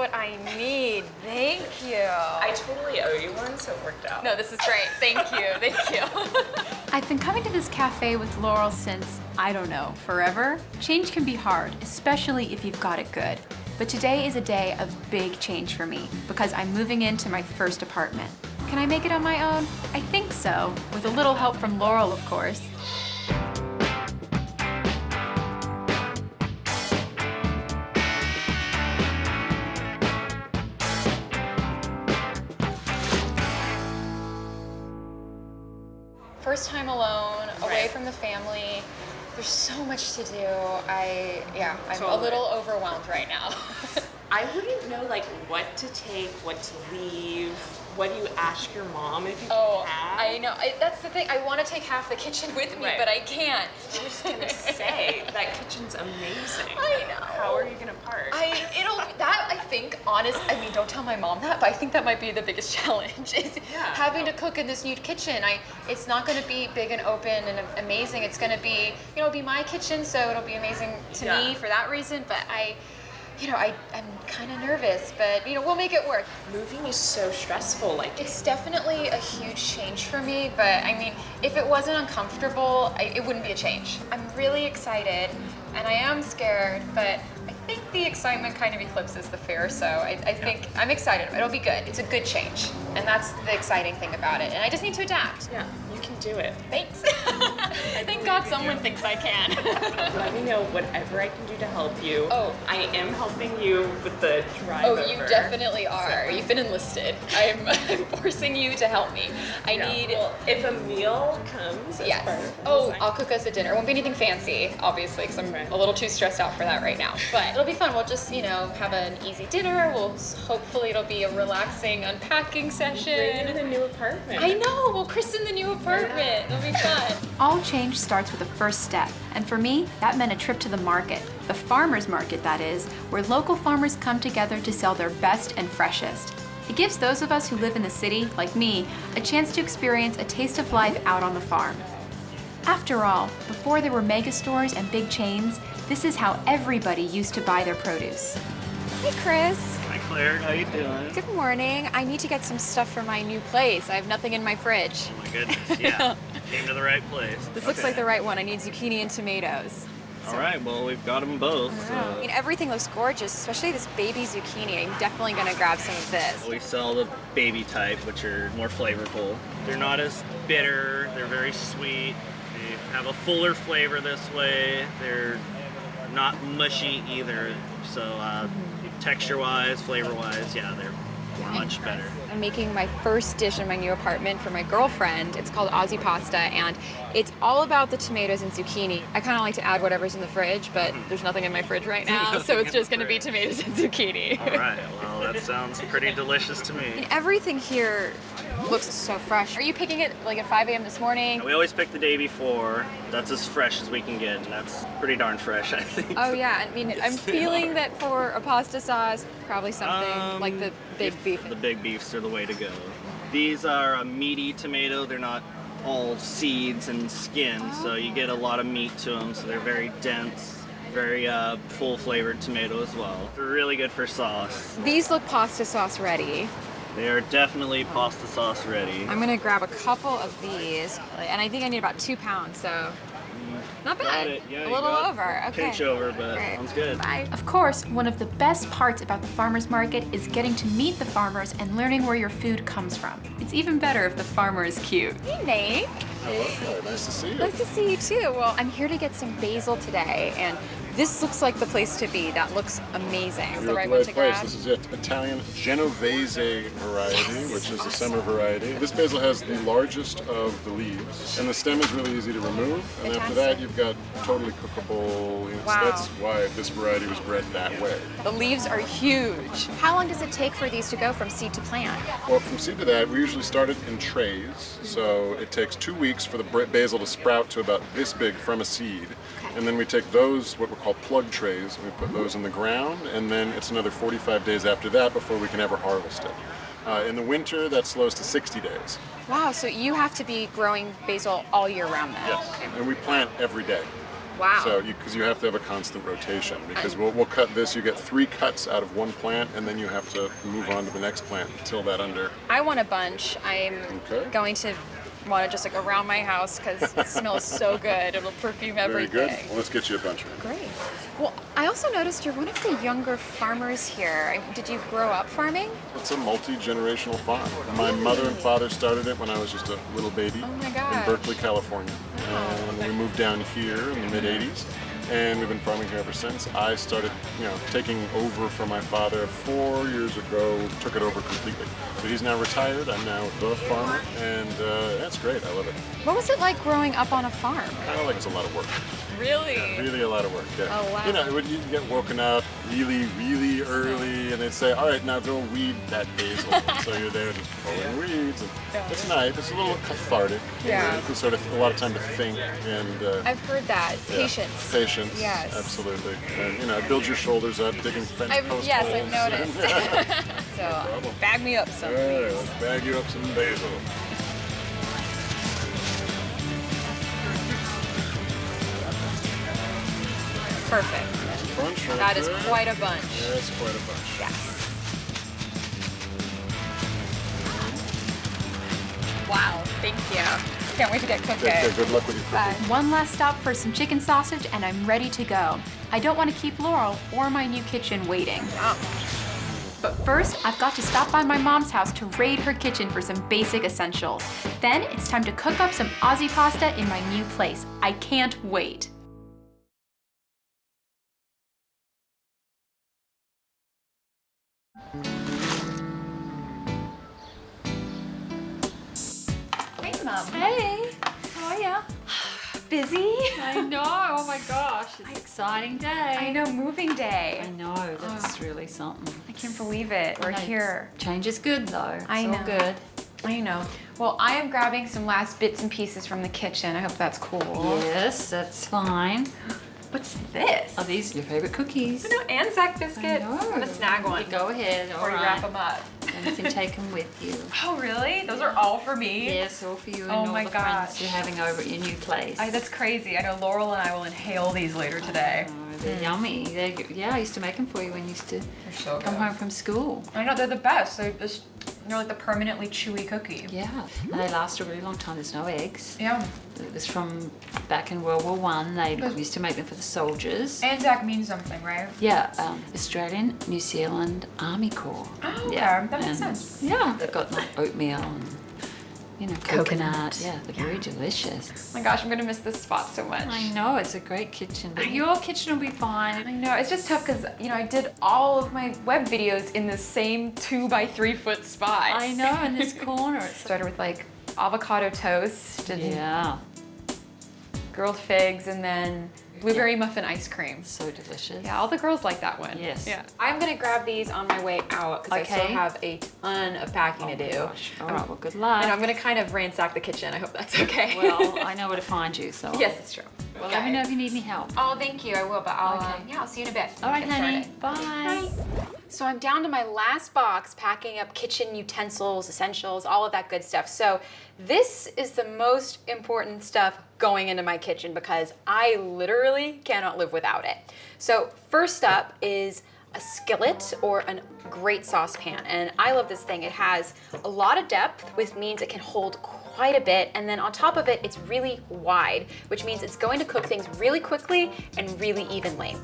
what I need. Thank you. I totally owe you one, so it worked out. No, this is great. Thank you. Thank you. I've been coming to this cafe with Laurel since, I don't know, forever. Change can be hard, especially if you've got it good. But today is a day of big change for me because I'm moving into my first apartment. Can I make it on my own? I think so, with a little help from Laurel, of course. First time alone, away from the family. There's so much to do. I'm a little overwhelmed right now. I wouldn't know like what to take, what to leave. What do you ask your mom if you can? I know. That's the thing. I want to take half the kitchen with me, but I can't. I was gonna say that kitchen's amazing. I know. How are you gonna park? I mean, don't tell my mom that, but I think that might be the biggest challenge is having to cook in this new kitchen. It's not going to be big and open and amazing. It's going to be, be my kitchen, so it'll be amazing to me for that reason. But I'm kind of nervous, but we'll make it work. Moving is so stressful. It's definitely a huge change for me, but I mean, if it wasn't uncomfortable, it wouldn't be a change. I'm really excited, and I am scared, but I think the excitement kind of eclipses the fear, so I think I'm excited. It'll be good. It's a good change, and that's the exciting thing about it. And I just need to adapt. Yeah, you can do it. Thanks. Thank God someone thinks I can. Let me know whatever I can do to help you. Oh. I am helping you with the drive over. You definitely are. You've been enlisted. I'm forcing you to help me. Well, if a meal comes as part of I'll cook us a dinner. It won't be anything fancy, obviously, because I'm a little too stressed out for that right now. But it'll be fun. We'll just, have an easy dinner. Hopefully it'll be a relaxing unpacking session. Bring in the new apartment. I know. We'll christen the new apartment. It'll be fun. All change starts with the first step, and for me, that meant a trip to the market. The farmers market, that is, where local farmers come together to sell their best and freshest. It gives those of us who live in the city, like me, a chance to experience a taste of life out on the farm. After all, before there were mega stores and big chains, this is how everybody used to buy their produce. Hey, Chris. Hi, Claire. How you doing? Good morning. I need to get some stuff for my new place. I have nothing in my fridge. Oh my goodness, yeah. Came to the right place. This looks like the right one. I need zucchini and tomatoes. All right, well, we've got them both. I mean, everything looks gorgeous, especially this baby zucchini. I'm definitely going to grab some of this. We sell the baby type, which are more flavorful. They're not as bitter. They're very sweet. They have a fuller flavor this way. They're not mushy either. So texture-wise, flavor-wise, yeah, they're much better. I'm making my first dish in my new apartment for my girlfriend. It's called Aussie pasta, and it's all about the tomatoes and zucchini. I kind of like to add whatever's in the fridge, but there's nothing in my fridge right now, so it's just going to be tomatoes and zucchini. All right, well, that sounds pretty delicious to me. And everything here looks so fresh. Are you picking it like at 5 a.m. this morning? We always pick the day before. That's as fresh as we can get, and that's pretty darn fresh, I think. Oh yeah, I mean, I'm feeling that for a pasta sauce, probably something like the big beef. The big beefs are the way to go. These are a meaty tomato. They're not all seeds and skin, so you get a lot of meat to them, so they're very dense, very full-flavored tomato as well. They're really good for sauce. These look pasta sauce ready. They are definitely pasta sauce ready. I'm gonna grab a couple of these, and I think I need about 2 pounds, so not bad. Got it. Yeah, a little over. Okay. Pinch over, but Great. sounds good. Bye. Of course, one of the best parts about the farmers market is getting to meet the farmers and learning where your food comes from. It's even better if the farmer is cute. Hey, Nate. Hello, nice to see you. Nice to see you too. Well, I'm here to get some basil today, and this looks like the place to be. That looks amazing. Is the right one to grab? This is it. Italian Genovese variety, which is the summer variety. This basil has the largest of the leaves, and the stem is really easy to remove. And after that, you've got totally cookable. Wow. So that's why this variety was bred that way. The leaves are huge. How long does it take for these to go from seed to plant? Well, from seed to that, we usually start it in trays. So it takes 2 weeks for the basil to sprout to about this big from a seed. And then we take those, what we call plug trays, and we put those in the ground, and then it's another 45 days after that before we can ever harvest it. In the winter, that slows to 60 days. Wow, so you have to be growing basil all year round then? Yes, and we plant every day. Wow. So because you have to have a constant rotation, because we'll cut this, you get 3 cuts out of one plant, and then you have to move on to the next plant and till that under. I want a bunch. I'm Okay. going to want to just like around my house because it smells so good. It'll perfume Very everything. good. Well, let's get you a bunch. Great. Well, I also noticed you're one of the younger farmers here. Did you grow up farming? It's a multi-generational farm. My mother and father started it when I was just a little baby Oh my in gosh. Berkeley, California. And we moved down here in the mid-'80s, and we've been farming here ever since. I started, taking over from my father 4 years ago, took it over completely. So he's now retired, I'm now the farmer, and that's great, I love it. What was it like growing up on a farm? Kind of like it's a lot of work. Really? Really a lot of work, yeah. Oh, wow. When you get woken up really, really early, and they'd say, all right, now go weed that basil. So you're there just pulling weeds. And it's nice. It's a little cathartic. Yeah. You can sort of a lot of time to think and. I've heard that. Yeah, Patience. Patience. Yes. Absolutely. And it builds your shoulders up, digging fence post Yes, holes. I've noticed. So bag me up some, All right, please. let's bag you up some basil. Perfect. Bunch right That is there. quite a bunch. Yeah, that's quite a bunch. Yes. Wow, thank you. Can't wait to get cooking. Okay, good luck with your cooking. One last stop for some chicken sausage and I'm ready to go. I don't want to keep Laurel or my new kitchen waiting. But first, I've got to stop by my mom's house to raid her kitchen for some basic essentials. Then it's time to cook up some Aussie pasta in my new place. I can't wait. Hey, Mom. Hey, how are ya? Busy? I know. Oh my gosh, it's an exciting day. I know, moving day. I know. That's really something. I can't believe it. We're I know. here. Change is good though. It's I all know. good. I know. Well, I am grabbing some last bits and pieces from the kitchen. I hope that's cool. Yes, that's fine. What's this? Are these your favorite cookies? No, Anzac biscuit. I know. I'm gonna snag one. You go ahead. All Before you right. wrap them up. And you can take them with you. Oh, really? Those are all for me? Yes, all for you and Oh all my the friends gosh. you're having over at your new place. That's crazy. I know Laurel and I will inhale these later today. Oh, they're yummy. Yeah, I used to make them for you when you used to They're so come home from school. I know, they're the best. They're like the permanently chewy cookie. Yeah, and they last a really long time. There's no eggs. Yeah. It was from back in World War One. They used to make them for the soldiers. Anzac means something, right? Yeah, Australian, New Zealand Army Corps. Oh, okay. Yeah, That makes and, sense. Yeah, they've got like oatmeal and coconut. Coconut. Yeah, they're very delicious. Oh my gosh, I'm gonna miss this spot so much. I know it's a great kitchen, but your kitchen will be fine. I know, it's just tough because, I did all of my web videos in the same 2 by 3 foot spot. I know in this corner. It's Started with like avocado toast and yeah, grilled figs and then blueberry muffin ice cream. so delicious. Yeah, all the girls like that one. Yes. Yeah. I'm gonna grab these on my way out because I still Okay. have a ton of packing to do. Gosh. All right, well, good luck. And I'm gonna kind of ransack the kitchen. I hope that's okay. Well, I know where to find you, so. yes, it's true. Well, let me know if you need any help. Oh, thank you. I will, but I'll Okay. I'll see you in a bit. All right, Get honey. started. Bye. So I'm down to my last box, packing up kitchen utensils, essentials, all of that good stuff. So this is the most important stuff going into my kitchen because I literally cannot live without it. So first up is a skillet or a great saucepan. And I love this thing. It has a lot of depth, which means it can hold quite a bit. And then on top of it, it's really wide, which means it's going to cook things really quickly and really evenly.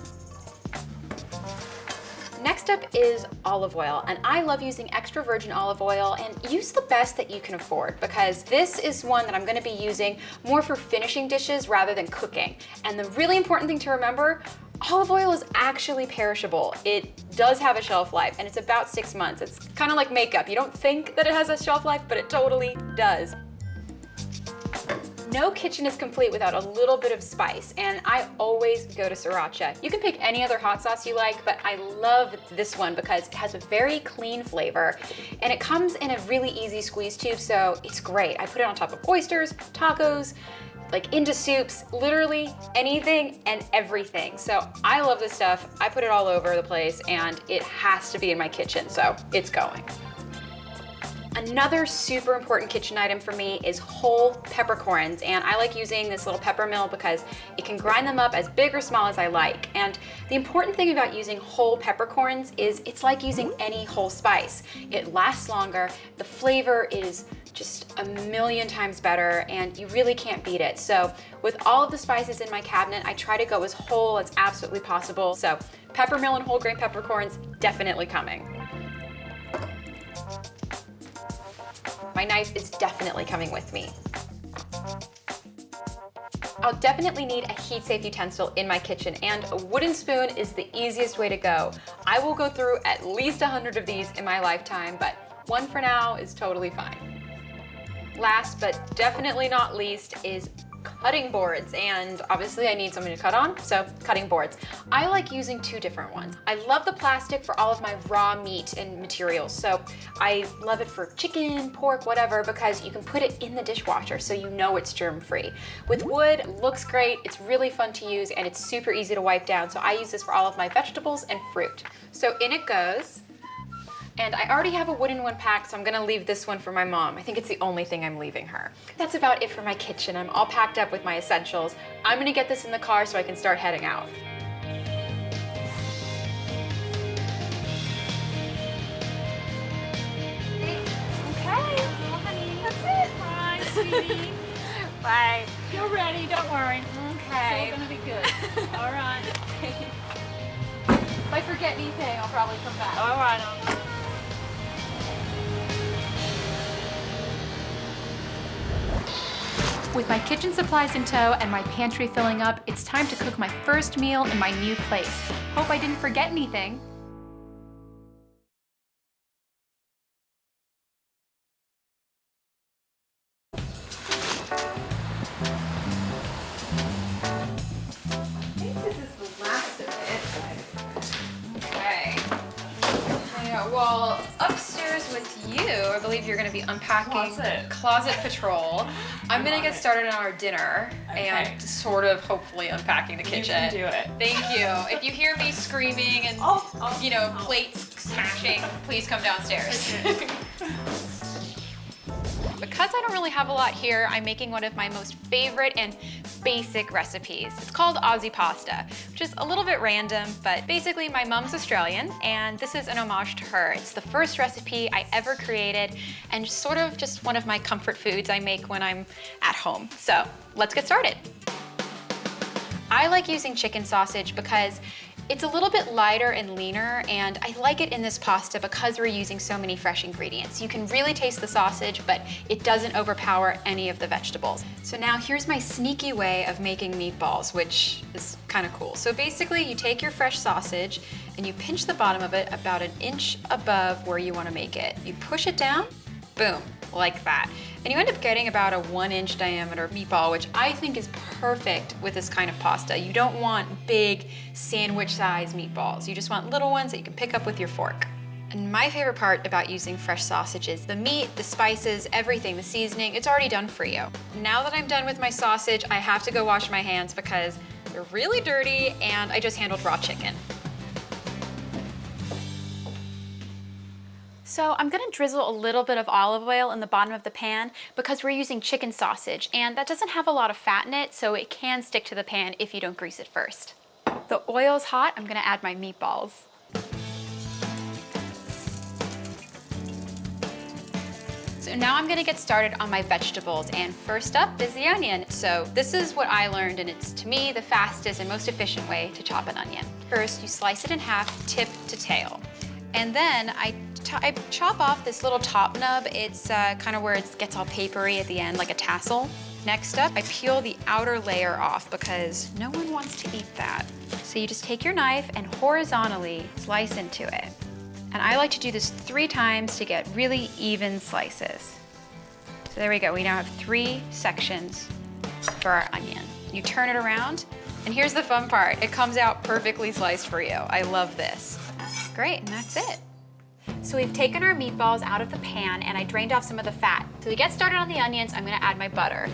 Next up is olive oil, and I love using extra virgin olive oil, and use the best that you can afford because this is one that I'm gonna be using more for finishing dishes rather than cooking. And the really important thing to remember, olive oil is actually perishable. It does have a shelf life, and it's about 6 months. It's kind of like makeup. You don't think that it has a shelf life, but it totally does. No kitchen is complete without a little bit of spice, and I always go to sriracha. You can pick any other hot sauce you like, but I love this one because it has a very clean flavor, and it comes in a really easy squeeze tube, so it's great. I put it on top of oysters, tacos, like into soups, literally anything and everything. So I love this stuff. I put it all over the place, and it has to be in my kitchen, so it's going. Another super important kitchen item for me is whole peppercorns, and I like using this little pepper mill because it can grind them up as big or small as I like. And the important thing about using whole peppercorns is it's like using any whole spice. It lasts longer, the flavor is just a million times better, and you really can't beat it. So with all of the spices in my cabinet, I try to go as whole as absolutely possible. So peppermill and whole grain peppercorns, definitely coming. My knife is definitely coming with me. I'll definitely need a heat-safe utensil in my kitchen, and a wooden spoon is the easiest way to go. I will go through at least 100 of these in my lifetime, but one for now is totally fine. Last but definitely not least is cutting boards, and obviously I need something to cut on, so cutting boards. I like using two different ones. I love the plastic for all of my raw meat and materials, so I love it for chicken, pork, whatever, because you can put it in the dishwasher so you know it's germ-free. With wood, it looks great, it's really fun to use, and it's super easy to wipe down, so I use this for all of my vegetables and fruit. So in it goes. And I already have a wooden one packed, so I'm gonna leave this one for my mom. I think it's the only thing I'm leaving her. That's about it for my kitchen. I'm all packed up with my essentials. I'm gonna get this in the car so I can start heading out. Okay. Oh, honey. That's it. Bye, sweetie. Bye. You're ready, don't worry. Okay. It's all gonna be good. All right. If I forget anything, I'll probably come back. All right. With my kitchen supplies in tow and my pantry filling up, it's time to cook my first meal in my new place. Hope I didn't forget anything. This is the last of it. Okay. Yeah, well, upstairs with you, I believe you're going to be unpacking Closet Patrol. I'm going to get started on our dinner and sort of hopefully unpacking the kitchen. You can do it. Thank you. If you hear me screaming and, you know, plates smashing, please come downstairs. Because I don't really have a lot here, I'm making one of my most favorite and basic recipes. It's called Aussie pasta, which is a little bit random, but basically my mom's Australian, and this is an homage to her. It's the first recipe I ever created, and sort of just one of my comfort foods I make when I'm at home. So let's get started. I like using chicken sausage because it's a little bit lighter and leaner, and I like it in this pasta because we're using so many fresh ingredients. You can really taste the sausage, but it doesn't overpower any of the vegetables. So now here's my sneaky way of making meatballs, which is kind of cool. So basically you take your fresh sausage and you pinch the bottom of it about 1 inch above where you want to make it. You push it down, boom, like that. And you end up getting about a 1-inch diameter meatball, which I think is perfect with this kind of pasta. You don't want big sandwich-sized meatballs. You just want little ones that you can pick up with your fork. And my favorite part about using fresh sausage is the meat, the spices, everything, the seasoning, it's already done for you. Now that I'm done with my sausage, I have to go wash my hands because they're really dirty and I just handled raw chicken. So I'm gonna drizzle a little bit of olive oil in the bottom of the pan because we're using chicken sausage, and that doesn't have a lot of fat in it, so it can stick to the pan if you don't grease it first. The oil's hot, I'm gonna add my meatballs. So now I'm gonna get started on my vegetables, and first up is the onion. So this is what I learned, and it's, to me, the fastest and most efficient way to chop an onion. First, you slice it in half, tip to tail. And then I chop off this little top nub. It's kind of where it gets all papery at the end, like a tassel. Next up, I peel the outer layer off because no one wants to eat that. So you just take your knife and horizontally slice into it. And I like to do this 3 times to get really even slices. So there we go, we now have 3 sections for our onion. You turn it around, and here's the fun part. It comes out perfectly sliced for you. I love this. Great, and that's it. So we've taken our meatballs out of the pan and I drained off some of the fat. So to get started on the onions, I'm gonna add my butter.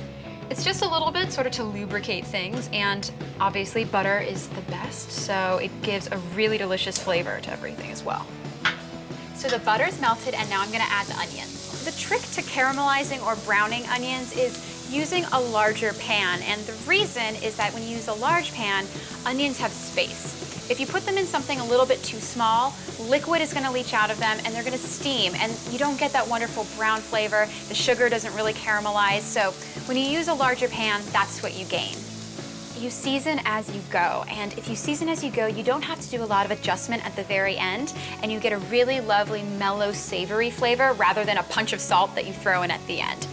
It's just a little bit sort of to lubricate things, and obviously butter is the best, so it gives a really delicious flavor to everything as well. So the butter's melted and now I'm gonna add the onions. the trick to caramelizing or browning onions is using a larger pan. And the reason is that when you use a large pan, onions have space. If you put them in something a little bit too small, liquid is gonna leach out of them and they're gonna steam, and you don't get that wonderful brown flavor. The sugar doesn't really caramelize. So when you use a larger pan, that's what you gain. You season as you go, and if you season as you go, you don't have to do a lot of adjustment at the very end, and you get a really lovely, mellow, savory flavor rather than a punch of salt that you throw in at the end.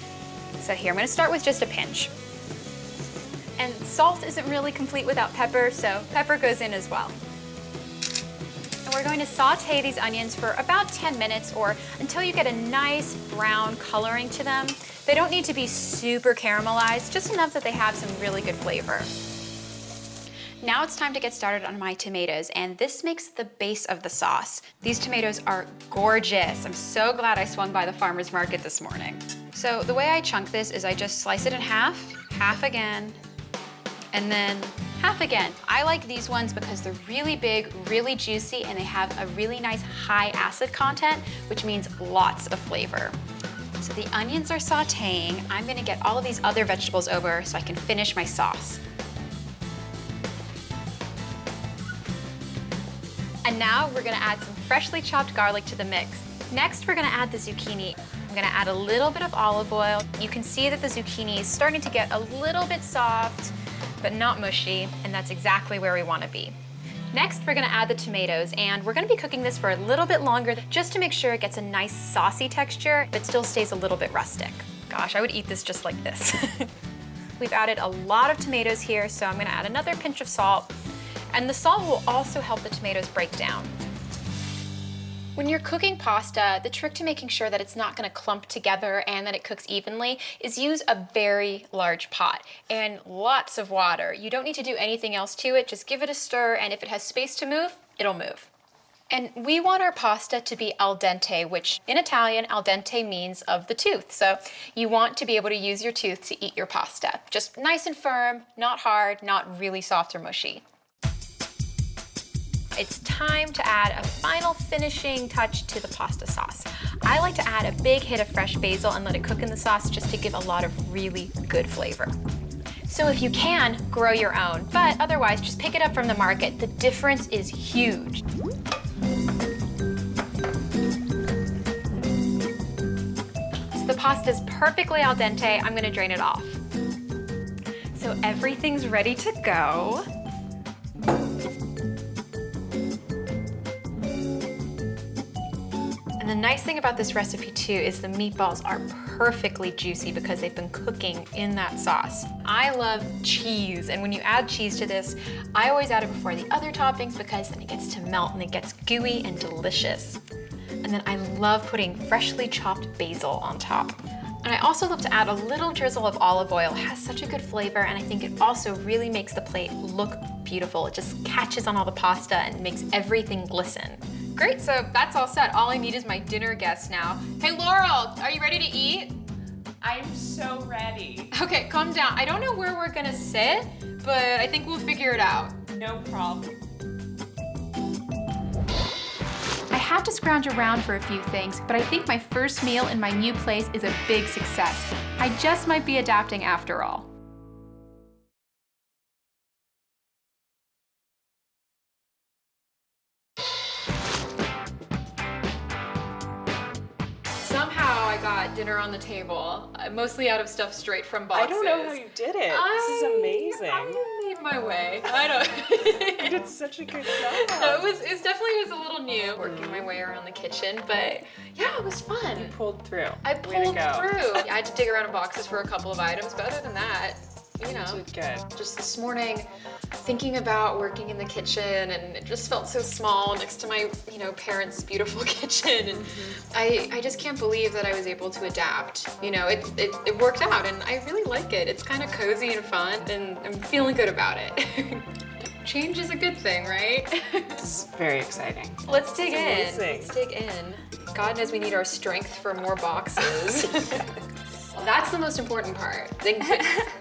So here, I'm gonna start with just a pinch. And salt isn't really complete without pepper, so pepper goes in as well. And we're going to saute these onions for about 10 minutes or until you get a nice brown coloring to them. They don't need to be super caramelized, just enough that they have some really good flavor. Now it's time to get started on my tomatoes, and this makes the base of the sauce. These tomatoes are gorgeous. I'm so glad I swung by the farmer's market this morning. So the way I chunk this is I just slice it in half, half again, and then half again. I like these ones because they're really big, really juicy, and they have a really nice high acid content, which means lots of flavor. So the onions are sauteing. I'm gonna get all of these other vegetables over so I can finish my sauce. And now we're gonna add some freshly chopped garlic to the mix. Next, we're gonna add the zucchini. I'm gonna add a little bit of olive oil. You can see that the zucchini is starting to get a little bit soft, but not mushy, and that's exactly where we wanna be. Next, we're gonna add the tomatoes, and we're gonna be cooking this for a little bit longer just to make sure it gets a nice saucy texture, but still stays a little bit rustic. Gosh, I would eat this just like this. We've added a lot of tomatoes here, so I'm gonna add another pinch of salt. And the salt will also help the tomatoes break down. When you're cooking pasta, the trick to making sure that it's not gonna clump together and that it cooks evenly is use a very large pot and lots of water. You don't need to do anything else to it, just give it a stir, and if it has space to move, it'll move. And we want our pasta to be al dente, which in Italian, al dente means of the tooth. So you want to be able to use your tooth to eat your pasta. Just nice and firm, not hard, not really soft or mushy. It's time to add a final finishing touch to the pasta sauce. I like to add a big hit of fresh basil and let it cook in the sauce just to give a lot of really good flavor. So if you can, grow your own, but otherwise just pick it up from the market. The difference is huge. So the pasta's perfectly al dente. I'm gonna drain it off. So everything's ready to go. And the nice thing about this recipe too is the meatballs are perfectly juicy because they've been cooking in that sauce. I love cheese, and when you add cheese to this, I always add it before the other toppings because then it gets to melt and it gets gooey and delicious. And then I love putting freshly chopped basil on top. And I also love to add a little drizzle of olive oil. It has such a good flavor, and I think it also really makes the plate look beautiful. It just catches on all the pasta and makes everything glisten. Great, so that's all set. All I need is my dinner guest now. Hey, Laurel, are you ready to eat? I'm so ready. Okay, calm down. I don't know where we're gonna sit, but I think we'll figure it out. No problem. I had to scrounge around for a few things, but I think my first meal in my new place is a big success. I just might be adapting after all. Somehow I got dinner on the table, mostly out of stuff straight from boxes. I don't know how you did it. This is amazing. I made my way. I don't. You did such a good job. No, it definitely was a little new, working my way around the kitchen, but yeah, it was fun. You pulled through. I Way to pulled go. through. I had to dig around in boxes for a couple of items, but other than that, you know, You did good. just this morning, thinking about working in the kitchen, and it just felt so small next to my, you know, parents' beautiful kitchen, and I just can't believe that I was able to adapt. You know, it worked out, and I really like it. It's kind of cozy and fun, and I'm feeling good about it. Change is a good thing, right? This is very exciting. Let's dig in. amazing. Let's dig in. God knows we need our strength for more boxes. That's the most important part.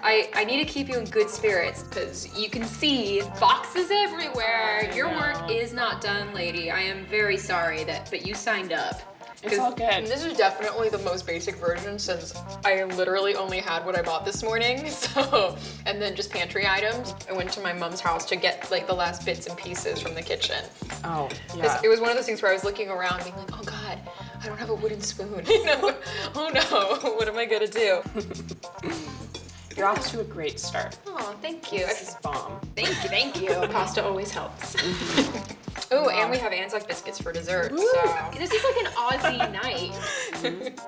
I need to keep you in good spirits because you can see boxes everywhere. Your work is not done, lady. I am very sorry but you signed up. It's all good. And this is definitely the most basic version since I literally only had what I bought this morning. So, and then just pantry items. I went to my mom's house to get like the last bits and pieces from the kitchen. Oh, yeah. It was one of those things where I was looking around being like, oh God, I don't have a wooden spoon. You know, oh no, what am I gonna do? You're off to a great start. Oh, thank you. This is bomb. Thank you. Pasta always helps. Oh, and we have Anzac biscuits for dessert. So this is like an Aussie night.